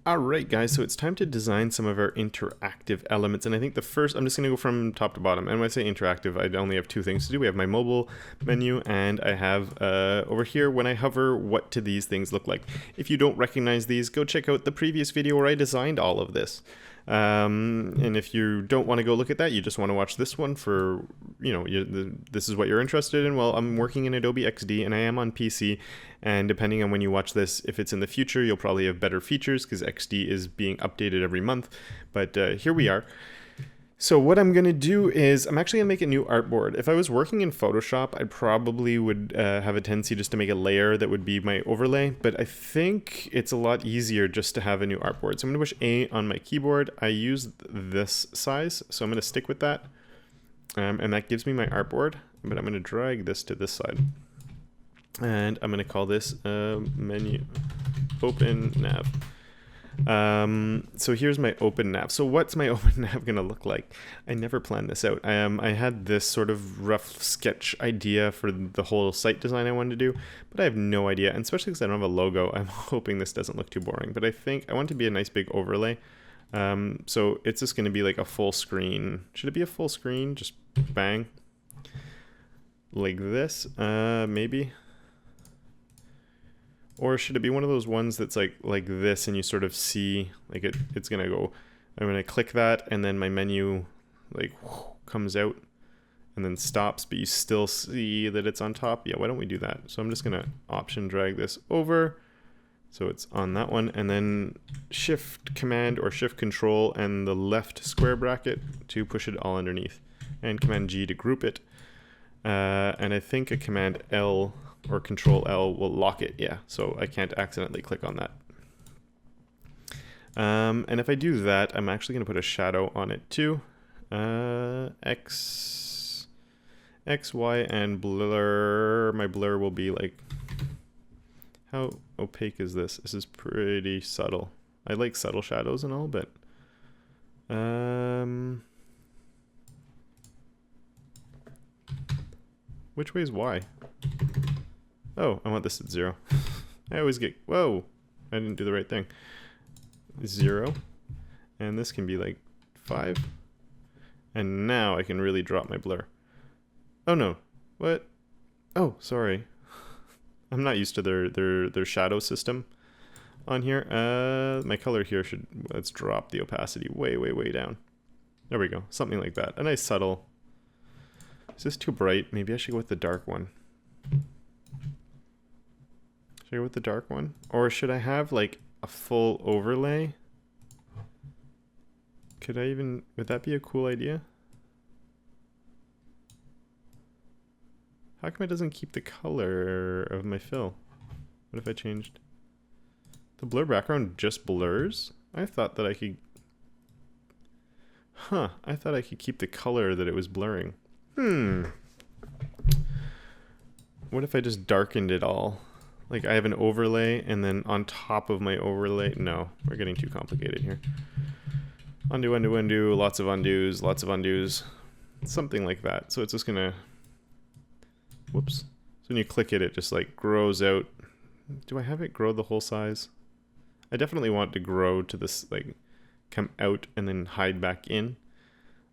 Alright guys, so it's time to design some of our interactive elements, and I think the first, I'm just going to go from top to bottom, and when I say interactive, I only have two things to do. We have my mobile menu, and I have over here, when I hover, what do these things look like? If you don't recognize these, go check out the previous video where I designed all of this. And if you don't want to go look at that, you just want to watch this one for, this is what you're interested in. Well, I'm working in Adobe XD and I am on PC, and depending on when you watch this, if it's in the future, you'll probably have better features because XD is being updated every month. But here we are. So what I'm going to do is I'm actually going to make a new artboard. If I was working in Photoshop, I probably would have a tendency just to make a layer that would be my overlay. But I think it's a lot easier just to have a new artboard. So I'm going to push A on my keyboard. I use this size, so I'm going to stick with that. And that gives me my artboard. But I'm going to drag this to this side. And I'm going to call this menu open nav. So here's my open nav. So what's my open nav going to look like? I never planned this out. I had this sort of rough sketch idea for the whole site design I wanted to do, but I have no idea. And especially because I don't have a logo, I'm hoping this doesn't look too boring. But I think I want it to be a nice big overlay. So it's just going to be like a full screen. Should it be a full screen? Just bang. Like this, maybe. Or should it be one of those ones that's like this and you sort of see, like it's going to go, I'm going to click that and then my menu like comes out and then stops, but you still see that it's on top. Yeah, why don't we do that? So I'm just going to option drag this over. So it's on that one, and then shift command or shift control and the left square bracket to push it all underneath, and command G to group it. And I think a command L or control L will lock it. Yeah, so I can't accidentally click on that. And if I do that, I'm actually going to put a shadow on it too. X, Y, and blur. My blur will be like, how opaque is this? This is pretty subtle. I like subtle shadows and all, but which way is Y? Oh, I want this at 0. I always get, whoa, I didn't do the right thing. 0, and this can be like 5. And now I can really drop my blur. Oh no, what? Oh, sorry. I'm not used to their shadow system on here. My color here should, let's drop the opacity way, way, way down. There we go, something like that. A nice subtle. Is this too bright? Maybe I should go with the dark one. Should I go with the dark one? Or should I have like a full overlay? Could I even, would that be a cool idea? How come it doesn't keep the color of my fill? What if I changed? The blur background just blurs? I thought that I could... Huh, I thought I could keep the color that it was blurring. What if I just darkened it all? Like I have an overlay and then on top of my overlay... No, we're getting too complicated here. Undo, undo, undo, lots of undos, lots of undos. Something like that. So it's just gonna... Whoops. So when you click it, it just like grows out. Do I have it grow the whole size? I definitely want it to grow to this, like come out and then hide back in.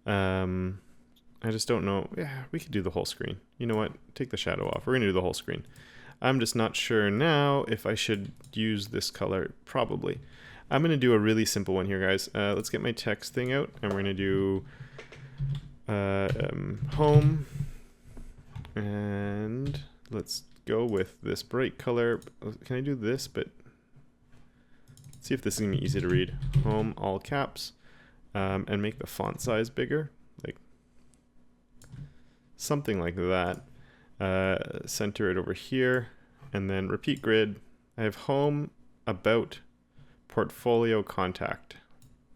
I just don't know. Yeah, we could do the whole screen. You know what? Take the shadow off. We're gonna do the whole screen. I'm just not sure now if I should use this color. Probably. I'm gonna do a really simple one here, guys. Let's get my text thing out, and we're gonna do home. And let's go with this bright color. Can I do this? But let's see if this is gonna be easy to read. Home, all caps, and make the font size bigger, like something like that. Center it over here, and then repeat grid. I have home, about, portfolio, contact.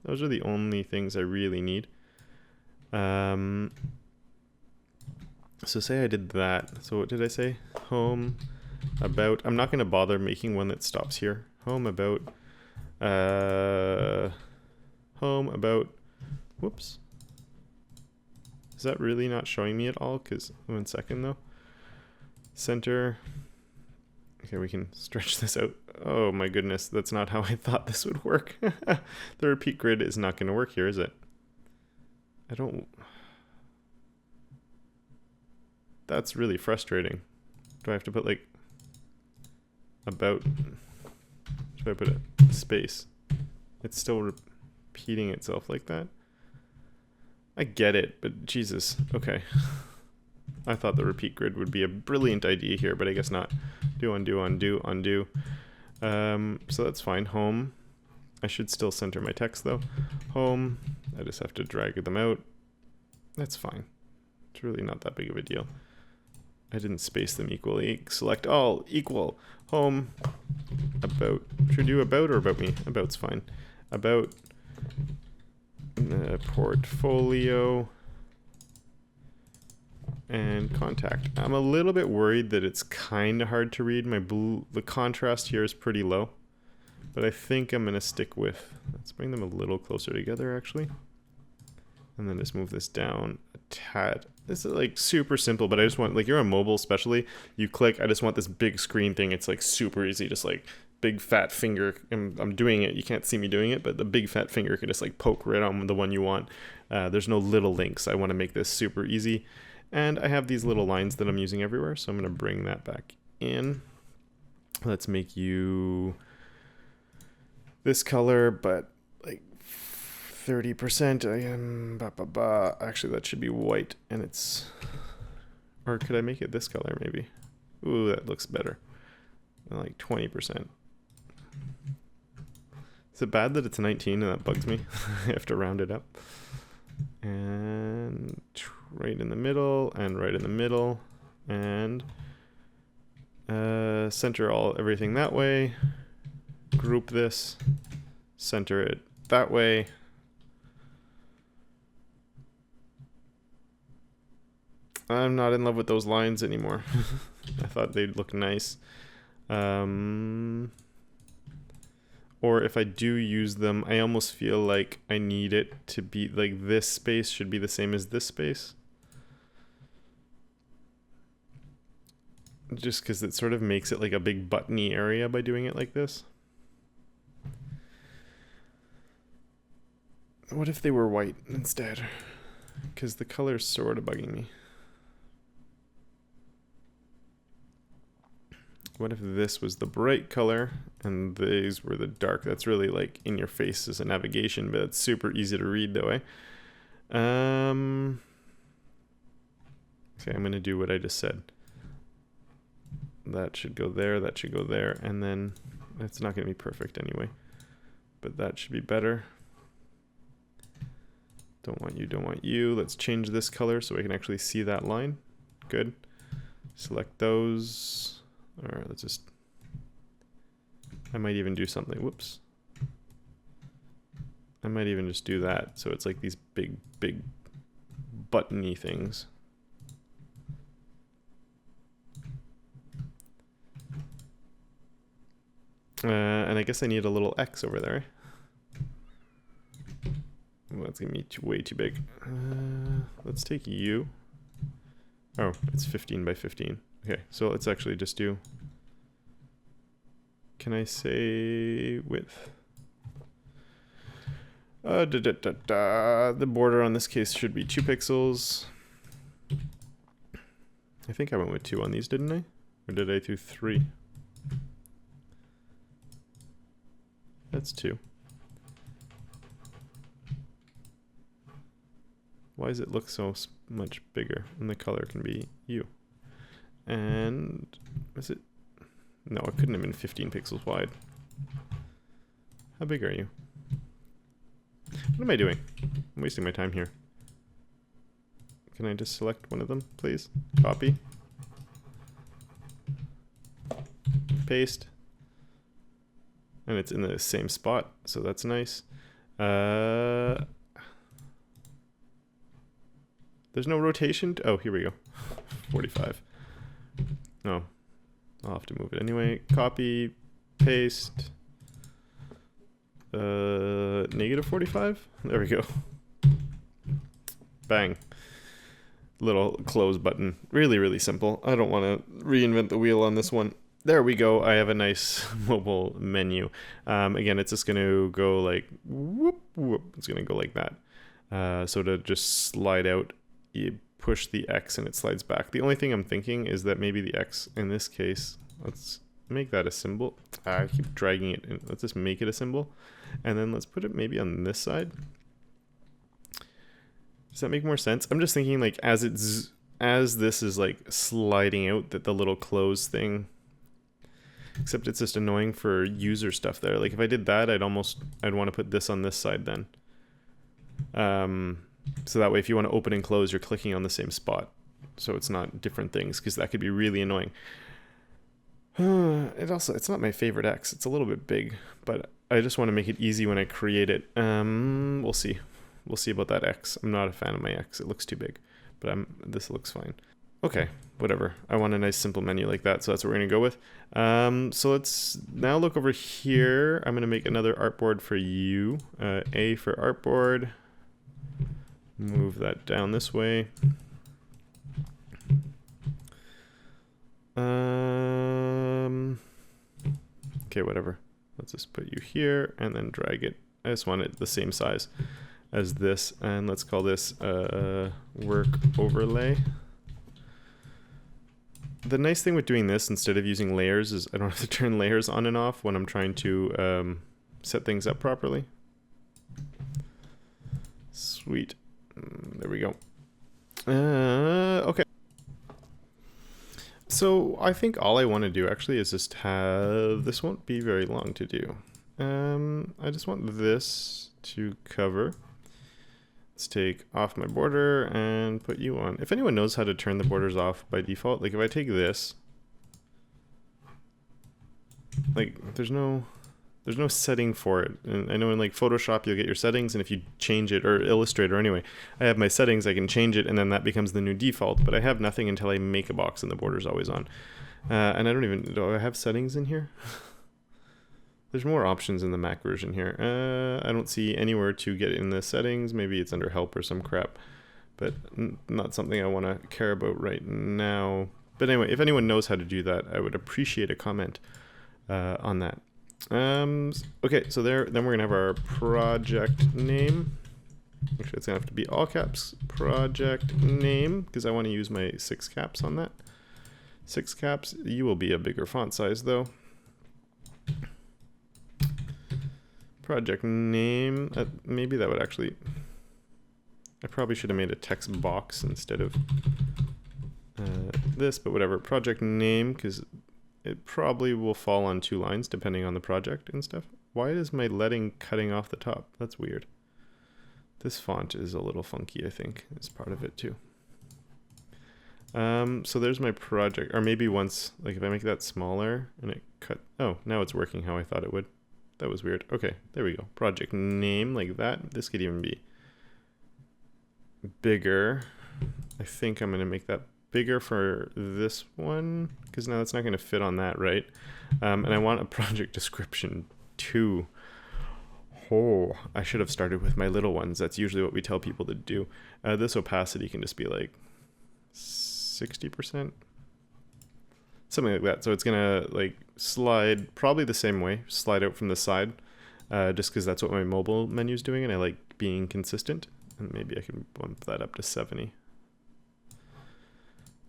Those are the only things I really need. So say I did that. So what did I say? Home, about. I'm not going to bother making one that stops here. Home, about. Home, about. Whoops. Is that really not showing me at all? Because 1 second though. Center. Okay, we can stretch this out. Oh my goodness, that's not how I thought this would work. The repeat grid is not going to work here, is it? I don't... That's really frustrating. Do I have to put like about? Should I put a space? It's still repeating itself like that. I get it, but Jesus. Okay. I thought the repeat grid would be a brilliant idea here, but I guess not. Do, undo, undo, undo. So that's fine. Home. I should still center my text though. Home. I just have to drag them out. That's fine. It's really not that big of a deal. I didn't space them equally. Select all, equal, home, about. Should we do about or about me? About's fine. About, portfolio, and contact. I'm a little bit worried that it's kind of hard to read. The contrast here is pretty low, but I think I'm going to stick with, let's bring them a little closer together actually. And then just move this down a tad. This is like super simple, but I just want, like, you're on mobile especially, you click, I just want this big screen thing. It's like super easy, just like big fat finger. I'm doing it, you can't see me doing it, but the big fat finger can just like poke right on the one you want. There's no little links. I want to make this super easy. And I have these little lines that I'm using everywhere, so I'm going to bring that back in. Let's make you this color, but like 30%. Actually, that should be white, and it's... Or could I make it this color, maybe? Ooh, that looks better. Like 20%. Is it bad that it's 19 and that bugs me? I have to round it up. And right in the middle, and right in the middle, and center everything that way. Group this, center it that way. I'm not in love with those lines anymore. I thought they'd look nice. Or if I do use them, I almost feel like I need it to be like this space should be the same as this space. Just because it sort of makes it like a big buttony area by doing it like this. What if they were white instead? Because the color's sort of bugging me. What if this was the bright color and these were the dark? That's really like in your face as a navigation, but it's super easy to read though, eh? Okay, I'm going to do what I just said. That should go there, that should go there, and then it's not going to be perfect anyway. But that should be better. Don't want you, don't want you. Let's change this color so I can actually see that line. Good. Select those. Alright, let's just... I might even do something. Whoops. I might even just do that. So it's like these big buttony things. And I guess I need a little X over there. Well, that's gonna be way too big. Let's take you. Oh, it's 15 by 15. Okay, so let's actually just do... Can I say width? The border on this case should be 2 pixels. I think I went with 2 on these, didn't I? Or did I do 3? That's 2. Why does it look so much bigger? And the color can be you. And is it? No, it couldn't have been 15 pixels wide. How big are you? What am I doing? I'm wasting my time here. Can I just select one of them, please? Copy. Paste. And it's in the same spot, so that's nice. There's no rotation. Oh, here we go. 45. No, I'll have to move it anyway. Copy, paste. Negative 45. There we go. Bang. Little close button. Really, really simple. I don't want to reinvent the wheel on this one. There we go. I have a nice mobile menu. Again, it's just going to go like whoop, whoop. It's going to go like that. So to just slide out, you push the X and it slides back. The only thing I'm thinking is that maybe the X in this case, let's make that a symbol. I keep dragging it in. Let's just make it a symbol. And then let's put it maybe on this side. Does that make more sense? I'm just thinking like as this is like sliding out, that the little close thing, except it's just annoying for user stuff there. Like if I did that, I'd want to put this on this side then. So that way if you want to open and close, you're clicking on the same spot. So it's not different things, because that could be really annoying. It's not my favorite X. It's a little bit big, but I just want to make it easy when I create it. We'll see. We'll see about that X. I'm not a fan of my X. It looks too big, but this looks fine. Okay, whatever. I want a nice simple menu like that, so that's what we're gonna go with. So let's now look over here. I'm gonna make another artboard for you. A for artboard. Move that down this way. Okay, whatever. Let's just put you here and then drag it. I just want it the same size as this, and let's call this work overlay. The nice thing with doing this instead of using layers is I don't have to turn layers on and off when I'm trying to set things up properly. Sweet. There we go. Okay. So I think all I want to do actually is just have, this won't be very long to do. I just want this to cover. Let's take off my border and put you on. If anyone knows how to turn the borders off by default, like if I take this, like there's no setting for it. And I know in like Photoshop you'll get your settings, and if you change it, or Illustrator anyway, I have my settings, I can change it and then that becomes the new default, but I have nothing until I make a box and the border's always on. And I don't even, do I have settings in here? There's more options in the Mac version here. I don't see anywhere to get in the settings. Maybe it's under help or some crap, but not something I want to care about right now. But anyway, if anyone knows how to do that, I would appreciate a comment on that. Okay, so then we're gonna have our project name. Actually, it's gonna have to be all caps, project name, because I want to use my 6 caps on that. 6 caps. You will be a bigger font size though. Project name, maybe that would actually, I probably should have made a text box instead of this, but whatever. Project name, because it probably will fall on 2 lines depending on the project and stuff. Why is my leading cutting off the top? That's weird. This font is a little funky, I think, is part of it too. So there's my project, or maybe once, like if I make that smaller and it cut, oh, now it's working how I thought it would. That was weird. Okay, there we go. Project name like that. This could even be bigger. I think I'm going to make that bigger for this one, because now it's not going to fit on that, right? And I want a project description too. Oh, I should have started with my little ones. That's usually what we tell people to do. This opacity can just be like 60%. Something like that. So it's gonna like slide probably the same way, slide out from the side, just because that's what my mobile menu is doing, and I like being consistent. And maybe I can bump that up to 70.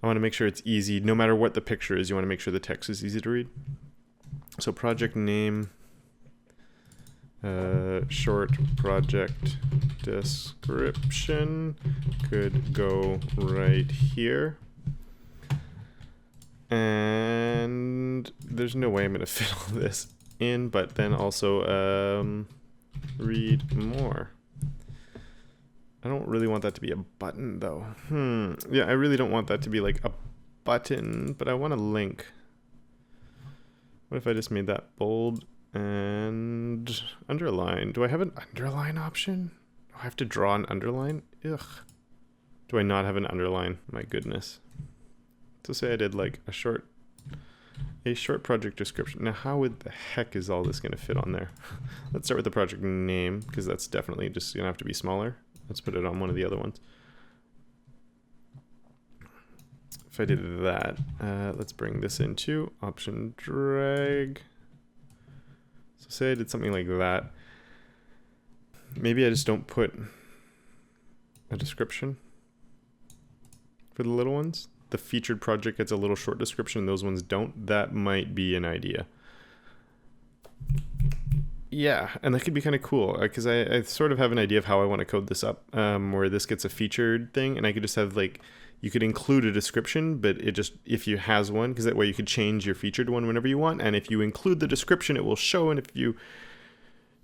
I want to make sure it's easy, no matter what the picture is. You want to make sure the text is easy to read. So project name, short project description could go right here. And there's no way I'm going to fit all this in, but then also read more. I don't really want that to be a button though. Yeah, I really don't want that to be like a button, but I want a link. What if I just made that bold and underline? Do I have an underline option? Do I have to draw an underline? Ugh. Do I not have an underline? My goodness. So say I did like a short project description. Now how would the heck is all this going to fit on there? Let's start with the project name, because that's definitely just going to have to be smaller. Let's put it on one of the other ones. if I did that, let's bring this into option drag. So say I did something like that. Maybe I just don't put a description for the little ones. The featured project gets a little short description, those ones don't. That might be an idea. Yeah, and that could be kind of cool because I sort of have an idea of how I want to code this up, where this gets a featured thing, and I could just have like, you could include a description, but it just, if you has one, because that way you could change your featured one whenever you want, and if you include the description, it will show, and if you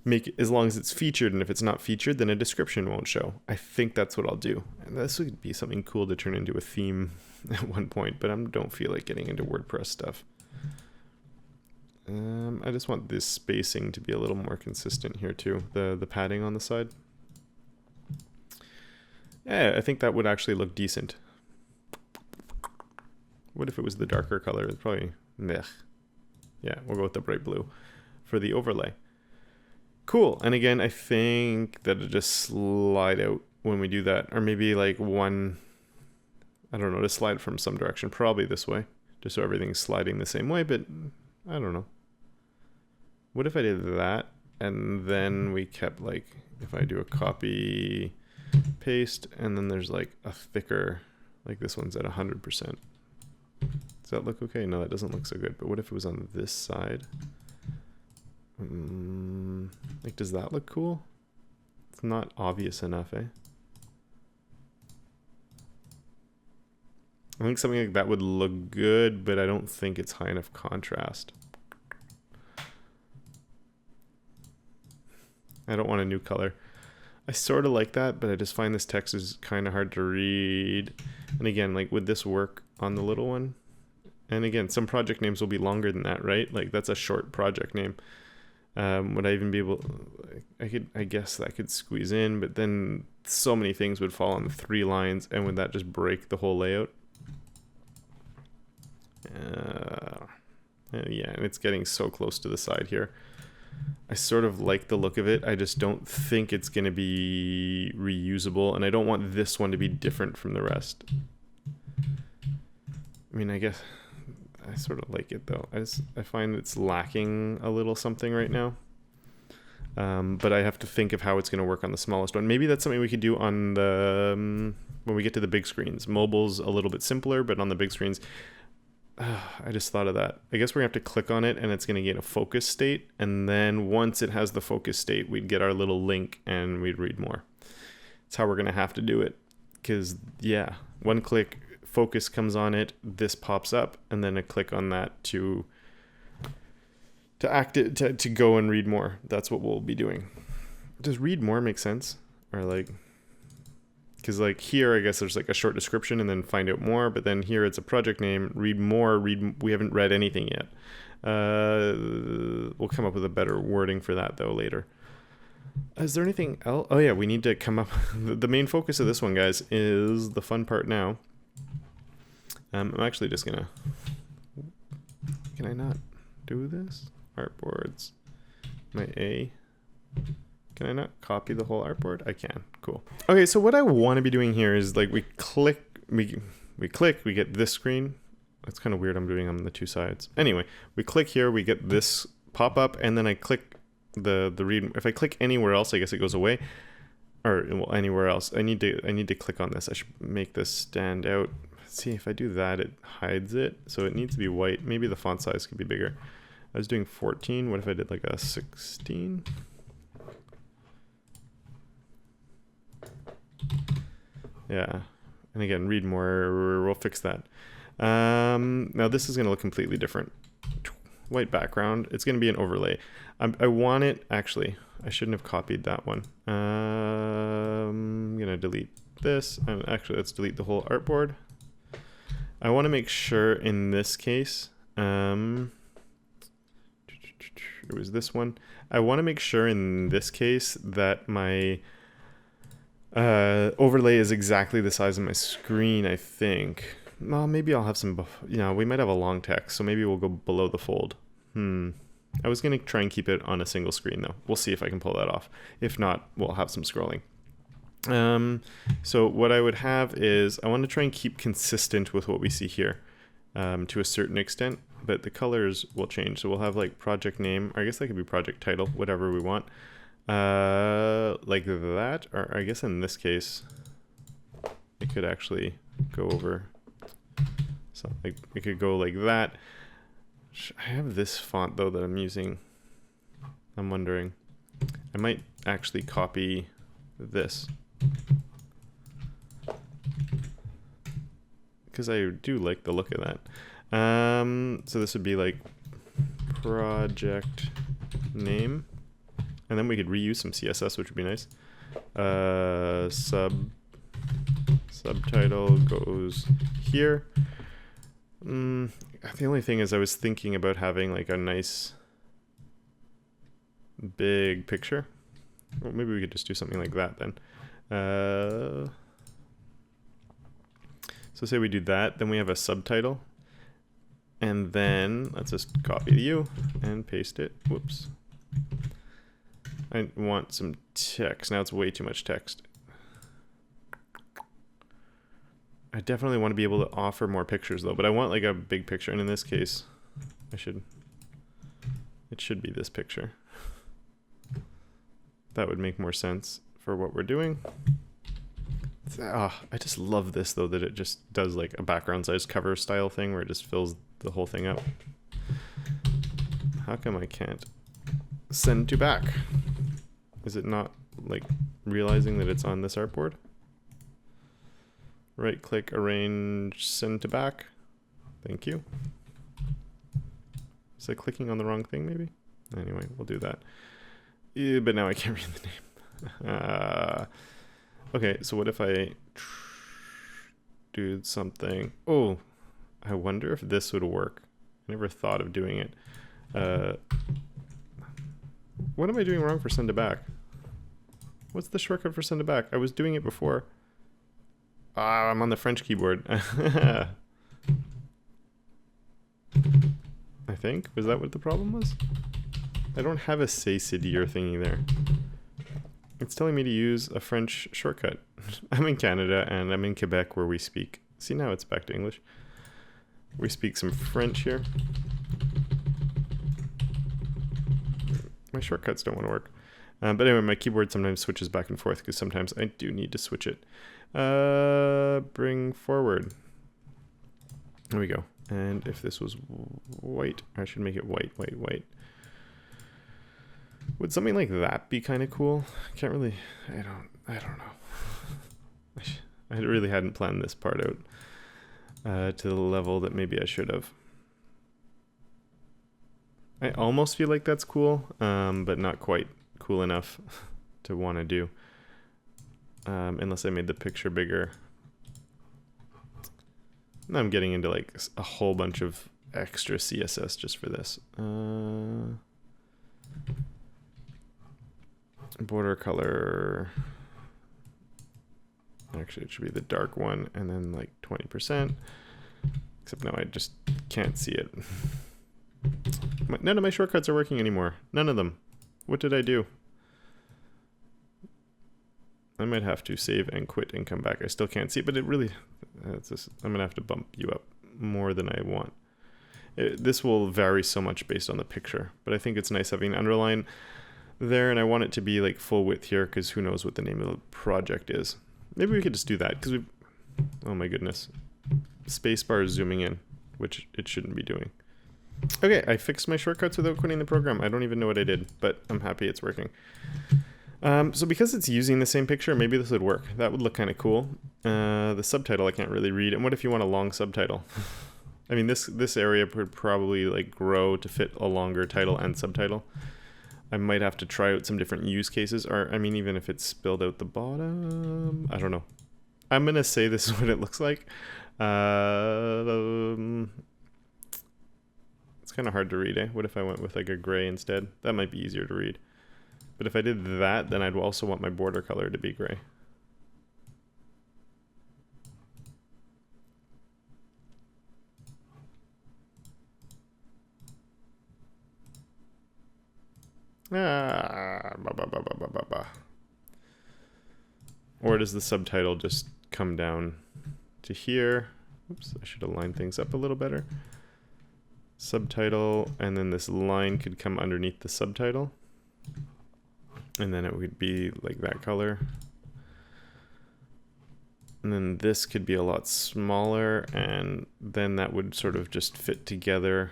make it, as long as it's featured, and if it's not featured, then a description won't show. I think that's what I'll do. And this would be something cool to turn into a theme at one point, but I don't feel like getting into WordPress stuff. I just want this spacing to be a little more consistent here too, the padding on the side. Yeah, I think that would actually look decent. What if it was the darker color? It's probably meh. Yeah, we'll go with the bright blue for the overlay. Cool. And again, I think that it just slide out when we do that, or maybe like one, I don't know, to slide from some direction, probably this way, just so everything's sliding the same way, but I don't know. What if I did that and then we kept like, if I do a copy paste and then there's like a thicker, like this one's at 100%. Does that look okay? No, that doesn't look so good. But what if it was on this side? Like, does that look cool? It's not obvious enough, eh? I think something like that would look good, but I don't think it's high enough contrast. I don't want a new color. I sort of like that, but I just find this text is kind of hard to read. And again, like, would this work on the little one? And again, some project names will be longer than that, right? Like, that's a short project name. Would I even be able, I guess that could squeeze in, but then so many things would fall on the 3 lines, and would that just break the whole layout? Yeah, and it's getting so close to the side here. I sort of like the look of it. I just don't think it's going to be reusable, and I don't want this one to be different from the rest. I mean, I guess I sort of like it though. I find it's lacking a little something right now. But I have to think of how it's going to work on the smallest one. Maybe that's something we could do on the when we get to the big screens. Mobile's a little bit simpler, but on the big screens, I just thought of that. I guess we're going to have to click on it, and it's going to get a focus state. And then once it has the focus state, we'd get our little link, and we'd read more. That's how we're going to have to do it. Because, yeah, one click, focus comes on it, this pops up, and then a click on that to go and read more. That's what we'll be doing. Does read more make sense? Or like, because like here, I guess there's like a short description and then find out more, but then here it's a project name, read more, we haven't read anything yet. We'll come up with a better wording for that though later. Is there anything else? Oh yeah, we need to come up, the main focus of this one, guys, is the fun part now. I'm actually just gonna, can I not do this? Artboards, my A. Can I not copy the whole artboard? I can. Cool. Okay, so what I want to be doing here is like we click, we get this screen. That's kind of weird. I'm doing on the 2 sides. Anyway, we click here, we get this pop up, and then I click the read. If I click anywhere else, I guess it goes away, or well, anywhere else. I need to click on this. I should make this stand out. Let's see if I do that, it hides it. So it needs to be white. Maybe the font size could be bigger. I was doing 14. What if I did like a 16? Yeah, and again, read more, we'll fix that. Now this is going to look completely different. White background, it's going to be an overlay. I want it, actually, I shouldn't have copied that one. I'm going to delete this, and actually let's delete the whole artboard. I want to make sure in this case, it was this one. I want to make sure in this case that my overlay is exactly the size of my screen, I think. Well, maybe I'll have some, we might have a long text, so maybe we'll go below the fold. I was going to try and keep it on a single screen, though. We'll see if I can pull that off. If not, we'll have some scrolling. So what I would have is I want to try and keep consistent with what we see here to a certain extent, but the colors will change. So we'll have like project name, or I guess that could be project title, whatever we want. Like that, or I guess in this case, it could actually go over. So like it could go like that. I have this font though that I'm using. I'm wondering. I might actually copy this. Because I do like the look of that. So this would be like project name. And then we could reuse some CSS, which would be nice. Subtitle goes here. The only thing is I was thinking about having like a nice big picture. Well, maybe we could just do something like that then. So say we do that, then we have a subtitle. And then let's just copy the U and paste it. Whoops. I want some text. Now it's way too much text. I definitely want to be able to offer more pictures though, but I want like a big picture. And in this case, it should be this picture. That would make more sense for what we're doing. I just love this though, that it just does like a background size cover style thing where it just fills the whole thing up. How come I can't send to back? Is it not like realizing that it's on this artboard? Right click, arrange, send to back. Thank you. Is it clicking on the wrong thing maybe? Anyway, we'll do that. Yeah, but now I can't read the name. Okay, so what if I do something? Oh, I wonder if this would work. I never thought of doing it. What am I doing wrong for send to back? What's the shortcut for send to back? I was doing it before. I'm on the French keyboard. I think. Was that what the problem was? I don't have a say or thingy there. It's telling me to use a French shortcut. I'm in Canada and I'm in Quebec where we speak. See, now it's back to English. We speak some French here. My shortcuts don't want to work. But anyway, my keyboard sometimes switches back and forth because sometimes I do need to switch it. Bring forward. There we go. And if this was white, I should make it white, white, white. Would something like that be kind of cool? Can't really, I don't know. I really hadn't planned this part out to the level that maybe I should have. I almost feel like that's cool, but not quite cool enough to want to do. Unless I made the picture bigger. Now I'm getting into like a whole bunch of extra CSS just for this. Border color. Actually, it should be the dark one, and then like 20%. Except now I just can't see it. None of my shortcuts are working anymore. None of them. What did I do? I might have to save and quit and come back. I still can't see it, but it really, I'm going to have to bump you up more than I want. This will vary so much based on the picture, but I think it's nice having an underline there, and I want it to be like full width here because who knows what the name of the project is. Maybe we could just do that because we, oh my goodness, spacebar is zooming in, which it shouldn't be doing. Okay, I fixed my shortcuts without quitting the program. I don't even know what I did, but I'm happy it's working. So because it's using the same picture, maybe this would work. That would look kind of cool. The subtitle I can't really read. And what if you want a long subtitle? I mean, this area would probably like grow to fit a longer title and subtitle. I might have to try out some different use cases, or I mean, even if it's spilled out the bottom, I don't know. I'm gonna say this is what it looks like. It's kind of hard to read, eh? What if I went with like a gray instead? That might be easier to read. But if I did that, then I'd also want my border color to be gray. Or does the subtitle just come down to here? Oops, I should align things up a little better. Subtitle, and then this line could come underneath the subtitle. And then it would be like that color. And then this could be a lot smaller, and then that would sort of just fit together.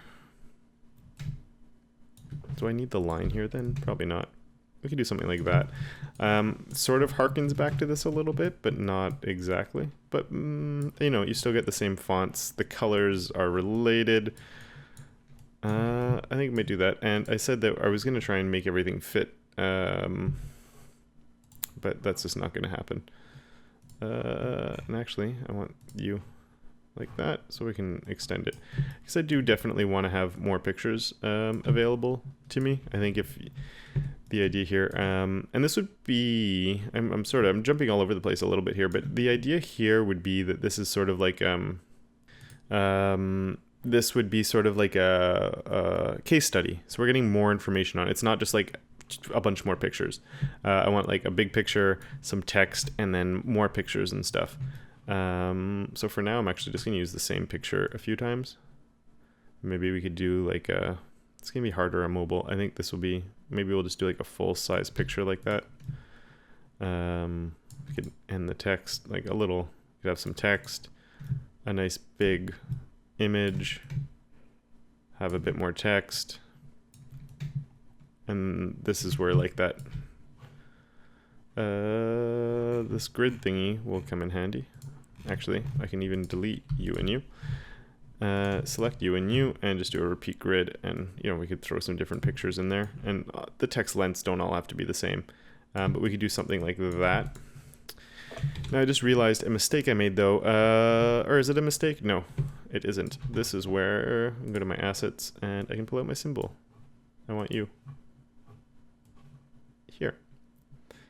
Do I need the line here then? Probably not. We could do something like that. Sort of harkens back to this a little bit, but not exactly. But, you know, you still get the same fonts. The colors are related. I think I might do that. And I said that I was going to try and make everything fit. But that's just not going to happen. And actually, I want you like that so we can extend it. Because I do definitely want to have more pictures available to me. I think if the idea here, and this would be, I'm jumping all over the place a little bit here, but the idea here would be that this is sort of like, this would be sort of like a case study. So we're getting more information on it. It's not just like a bunch more pictures. I want like a big picture, some text, and then more pictures and stuff. So for now, I'm actually just going to use the same picture a few times. Maybe we could do like a, it's going to be harder on mobile. I think this will be, maybe we'll just do like a full size picture like that. We could end the text, like a little, we could have some text, a nice big image, have a bit more text. And this is where like that, this grid thingy will come in handy. Actually, I can even delete you and you. Select you and you and just do a repeat grid, and you know, we could throw some different pictures in there, and the text lengths don't all have to be the same, but we could do something like that. Now I just realized a mistake I made though, or is it a mistake? No, it isn't. This is where I'm go to my assets and I can pull out my symbol. I want you here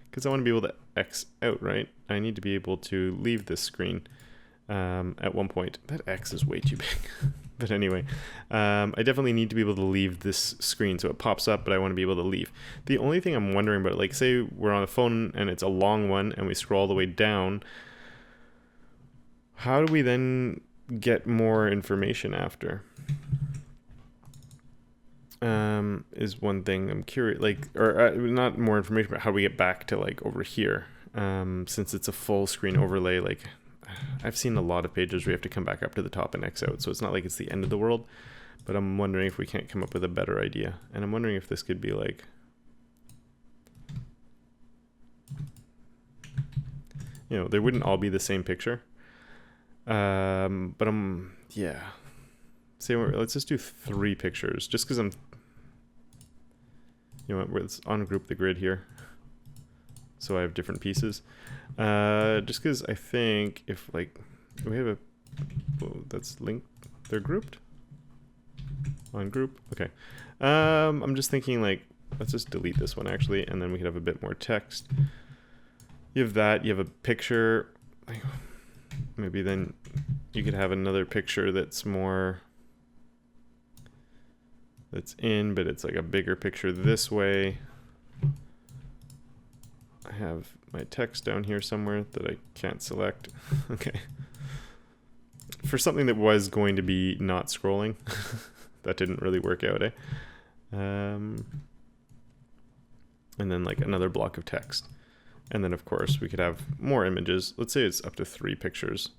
because I want to be able to X out, right? I need to be able to leave this screen at one point. That X is way too big. But anyway, I definitely need to be able to leave this screen. So it pops up, but I want to be able to leave. The only thing I'm wondering about, like say we're on a phone and it's a long one and we scroll all the way down, how do we then get more information after? Is one thing I'm curious, like, or not more information, but how do we get back to like over here? Since it's a full screen overlay, like I've seen a lot of pages where you have to come back up to the top and X out, so it's not like it's the end of the world, but I'm wondering if we can't come up with a better idea. And I'm wondering if this could be like, you know, they wouldn't all be the same picture. But yeah. Say, let's just do 3 pictures, just because I'm, you know what, let's ungroup the grid here. So I have different pieces. Just because I think if like, we have a, oh, that's linked, they're grouped? Ungroup, okay. I'm just thinking like, let's just delete this one actually, and then we could have a bit more text. You have that, you have a picture. Maybe then you could have another picture that's more, that's in, but it's like a bigger picture this way. I have my text down here somewhere that I can't select. Okay. For something that was going to be not scrolling, that didn't really work out, eh? And then like another block of text. And then of course we could have more images. Let's say it's up to 3 pictures.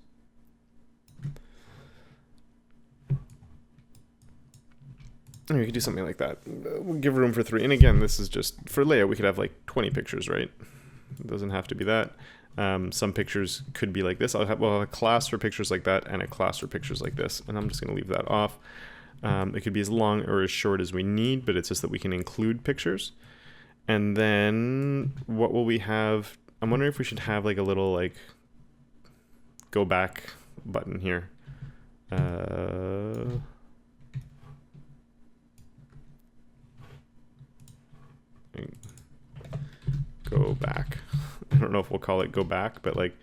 And we could do something like that. We'll give room for 3. And again, this is just for layout. We could have like 20 pictures, right? It doesn't have to be that. Some pictures could be like this. We'll have a class for pictures like that and a class for pictures like this. And I'm just going to leave that off. It could be as long or as short as we need, but it's just that we can include pictures. And then what will we have? I'm wondering if we should have like a little like go back button here. Go back. I don't know if we'll call it go back, but like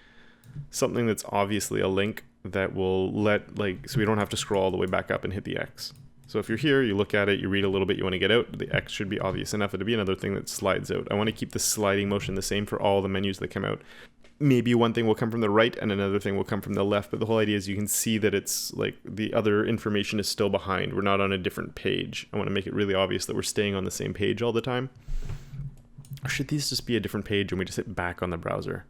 something that's obviously a link that will let like, so we don't have to scroll all the way back up and hit the X. So if you're here, you look at it, you read a little bit, you want to get out, the X should be obvious enough. It'll be another thing that slides out. I want to keep the sliding motion the same for all the menus that come out. maybe one thing will come from the right and another thing will come from the left, but the whole idea is you can see that it's like the other information is still behind. We're not on a different page. I want to make it really obvious that we're staying on the same page all the time. Or should these just be a different page and we just hit back on the browser?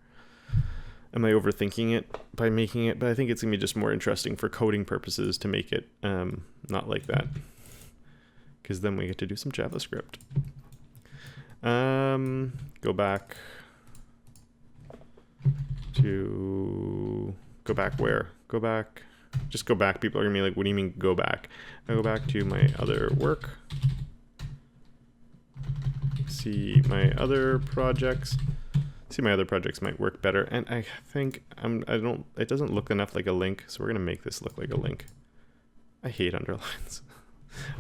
Am I overthinking it by making it? But I think it's going to be just more interesting for coding purposes to make it not like that. Because then we get to do some JavaScript. Go back where? Go back. Just go back. People are going to be like, what do you mean go back? I go back to my other work. See my other projects. See my other projects might work better. And I think it doesn't look enough like a link. So we're going to make this look like a link. I hate underlines.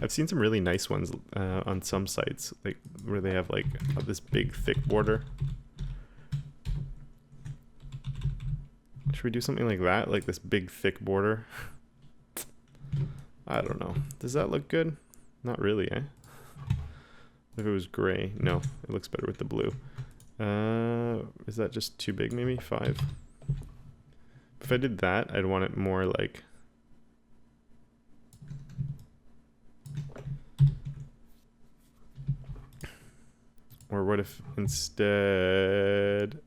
I've seen some really nice ones on some sites, like where they have like this big thick border. Should we do something like that? Like this big thick border? I don't know. Does that look good? Not really, eh? If it was gray, no, it looks better with the blue. Is that just too big maybe? 5? If I did that, I'd want it more like... Or what if instead...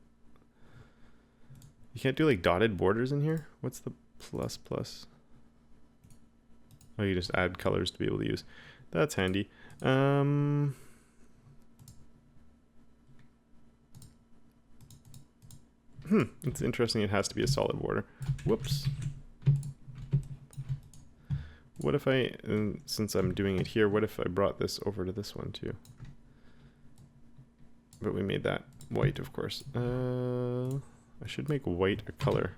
You can't do like dotted borders in here? What's the plus plus? Oh, you just add colors to be able to use. That's handy. It's interesting it has to be a solid border. Whoops. What if I, since I'm doing it here, what if I brought this over to this one too? But we made that white, of course. I should make white a color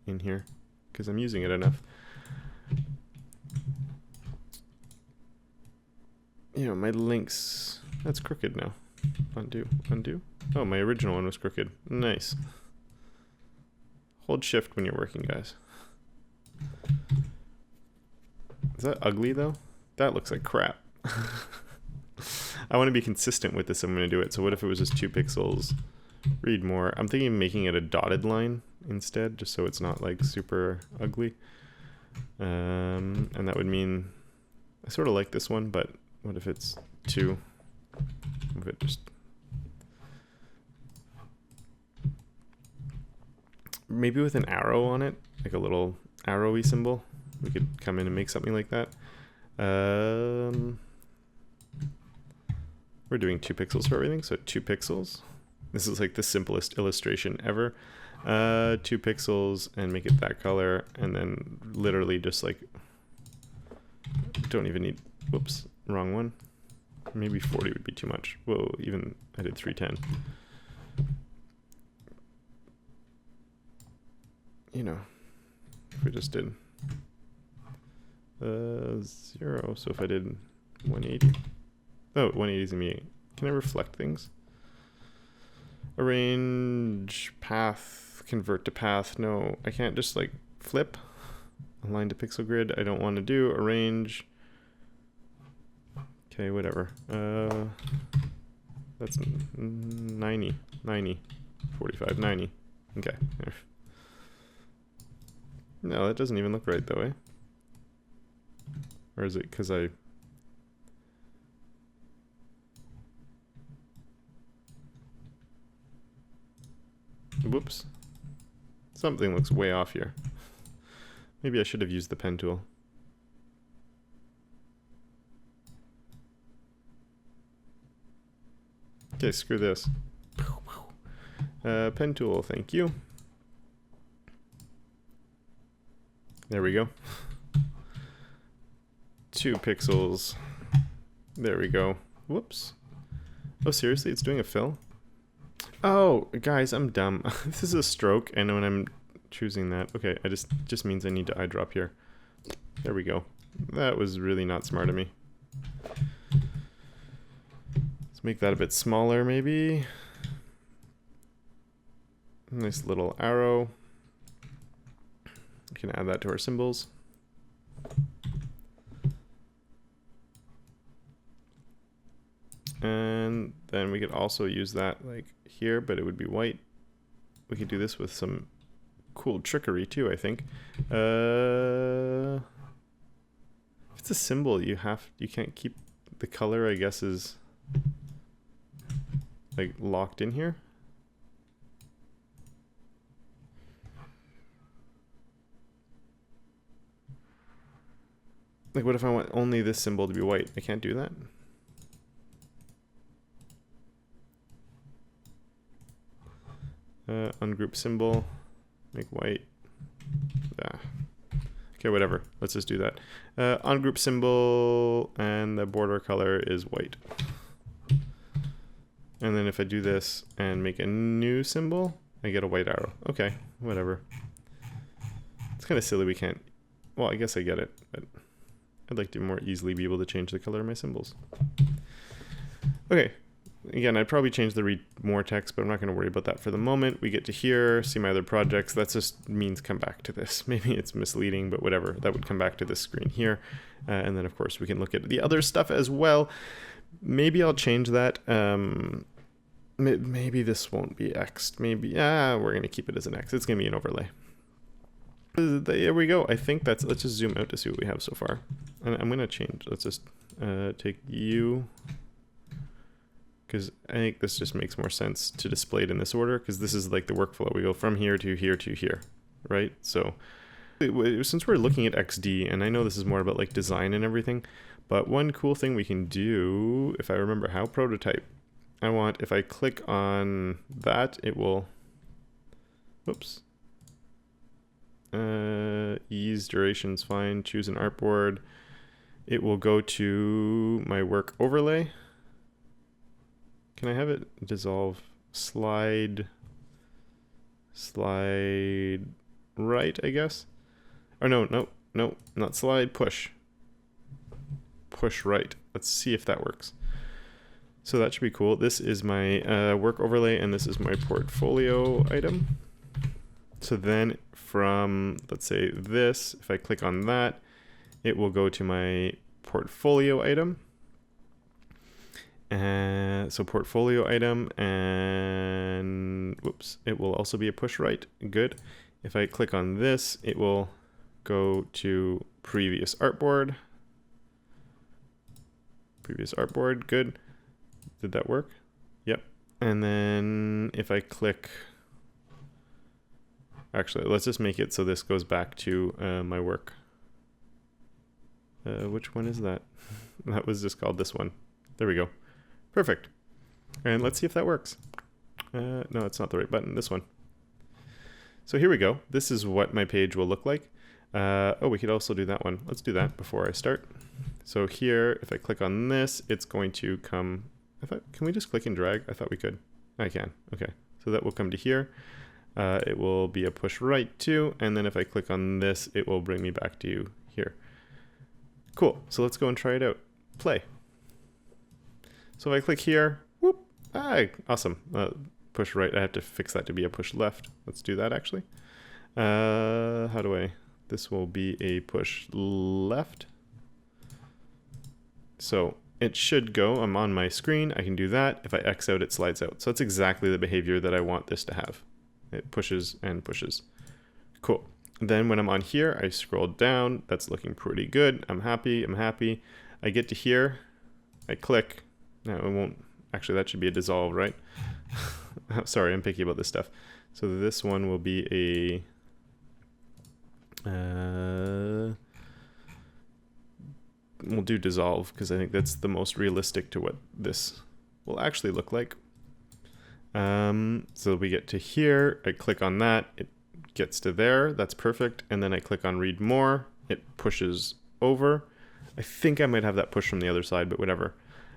in here because I'm using it enough. You know, my links, that's crooked now. Undo, undo. Oh, my original one was crooked. Nice. Hold shift when you're working, guys. Is that ugly though? That looks like crap. I want to be consistent with this. I'm going to do it. So what if it was just 2 pixels? Read more. I'm thinking of making it a dotted line instead, just so it's not like super ugly. And that would mean I sort of like this one, but what if it's 2? If it just maybe with an arrow on it, like a little arrowy symbol, we could come in and make something like that. We're doing 2 pixels for everything, so 2 pixels. This is like the simplest illustration ever. 2 pixels and make it that color, and then literally just like, don't even need, whoops, wrong one. Maybe 40 would be too much. Whoa, even I did 310. You know, if we just did 0, so if I did 180. Oh, 180 is gonna be, can I reflect things? Arrange, path, convert to path. No, I can't just like flip. Align to pixel grid. I don't want to do arrange. Okay, whatever. That's 90, 45, 90. Okay. No, that doesn't even look right though, eh? Or is it because I... Whoops. Something looks way off here. Maybe I should have used the pen tool. Okay, screw this. Pen tool, thank you. There we go. 2 pixels. There we go. Whoops. Oh, seriously? It's doing a fill? Oh, guys, I'm dumb. This is a stroke, and when I'm choosing that, okay, I just means I need to eyedrop here. There we go. That was really not smart of me. Let's make that a bit smaller, maybe. Nice little arrow. We can add that to our symbols. And then we could also use that like here, but it would be white we could do this with some cool trickery too, I think. If it's a symbol, you can't keep the color, I guess, is like locked in here. Like, what if I want only this symbol to be white? I can't do that. Ungroup symbol, make white. Okay, whatever. Let's just do that. Ungroup symbol, and the border color is white. And then if I do this and make a new symbol, I get a white arrow. Okay, whatever. It's kind of silly we can't... Well, I guess I get it, but I'd like to more easily be able to change the color of my symbols. Okay. Again, I'd probably change the read more text, but I'm not going to worry about that for the moment. We get to here, see my other projects. That just means come back to this. Maybe it's misleading, but whatever. That would come back to this screen here. And then, of course, we can look at the other stuff as well. Maybe I'll change that. Maybe this won't be X'd. Maybe, we're going to keep it as an X. It's going to be an overlay. There we go. I think that's, let's just zoom out to see what we have so far. And I'm going to change. Let's just take U, because I think this just makes more sense to display it in this order, because this is like the workflow. We go from here to here to here, right? So since we're looking at XD, and I know this is more about like design and everything, but one cool thing we can do, if I remember how, prototype. I want, if I click on that, it will, whoops. Ease, duration's fine, choose an artboard. It will go to my work overlay. Can I have it dissolve? Slide right, I guess? Or no, not slide, push. Push right. Let's see if that works. So that should be cool. This is my work overlay, and this is my portfolio item. So then from, let's say this, if I click on that, it will go to my portfolio item. So portfolio item, and whoops, it will also be a push right. Good. If I click on this, it will go to previous artboard. Previous artboard, good. Did that work? Yep. And then if I click, actually, let's just make it so this goes back to my work. Which one is that? That was just called this one. There we go. Perfect. And let's see if that works. No, it's not the right button. This one. So here we go. This is what my page will look like. Oh, we could also do that one. Let's do that before I start. So here, if I click on this, it's going to come... can we just click and drag? I thought we could. I can. Okay. So that will come to here. It will be a push right too. And then if I click on this, it will bring me back to here. Cool. So let's go and try it out. Play. So if I click here, whoop, awesome. Push right. I have to fix that to be a push left. Let's do that actually. How do I? This will be a push left. So it should go. I'm on my screen. I can do that. If I X out, it slides out. So it's exactly the behavior that I want this to have. It pushes and pushes. Cool. Then when I'm on here, I scroll down. That's looking pretty good. I'm happy. I'm happy. I get to here. I click. No, it won't. Actually, that should be a dissolve, right? Sorry, I'm picky about this stuff. So this one will be a... we'll do dissolve because I think that's the most realistic to what this will actually look like. So we get to here. I click on that. It gets to there. That's perfect. And then I click on read more. It pushes over. I think I might have that push from the other side, but whatever.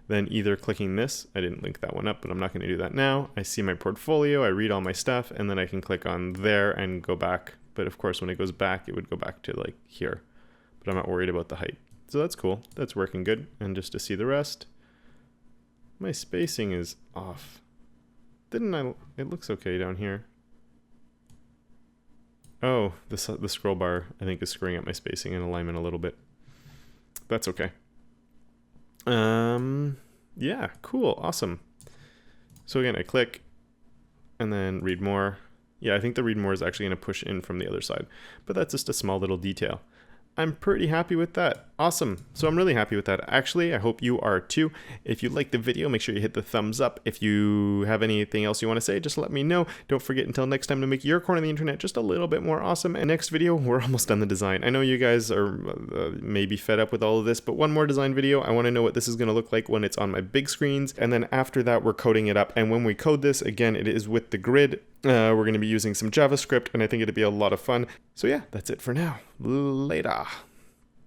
Then either clicking this, I didn't link that one up, but I'm not going to do that now. I see my portfolio, I read all my stuff, and then I can click on there and go back. But of course, when it goes back, it would go back to like here. But I'm not worried about the height. So that's cool. That's working good. And just to see the rest, my spacing is off. Didn't I? It looks okay down here. Oh, the scroll bar, I think, is screwing up my spacing and alignment a little bit. That's okay. Yeah, cool, awesome. So again, I click and then read more. Yeah, I think the read more is actually going to push in from the other side, but that's just a small little detail. I'm pretty happy with that. Awesome. So I'm really happy with that. Actually, I hope you are too. If you liked the video, make sure you hit the thumbs up. If you have anything else you want to say, just let me know. Don't forget until next time to make your corner of the internet just a little bit more awesome. And next video, we're almost done the design. I know you guys are maybe fed up with all of this, but one more design video. I want to know what this is going to look like when it's on my big screens. And then after that, we're coding it up. And when we code this, again, it is with the grid. We're going to be using some JavaScript, and I think it'll be a lot of fun. So yeah, that's it for now. Later.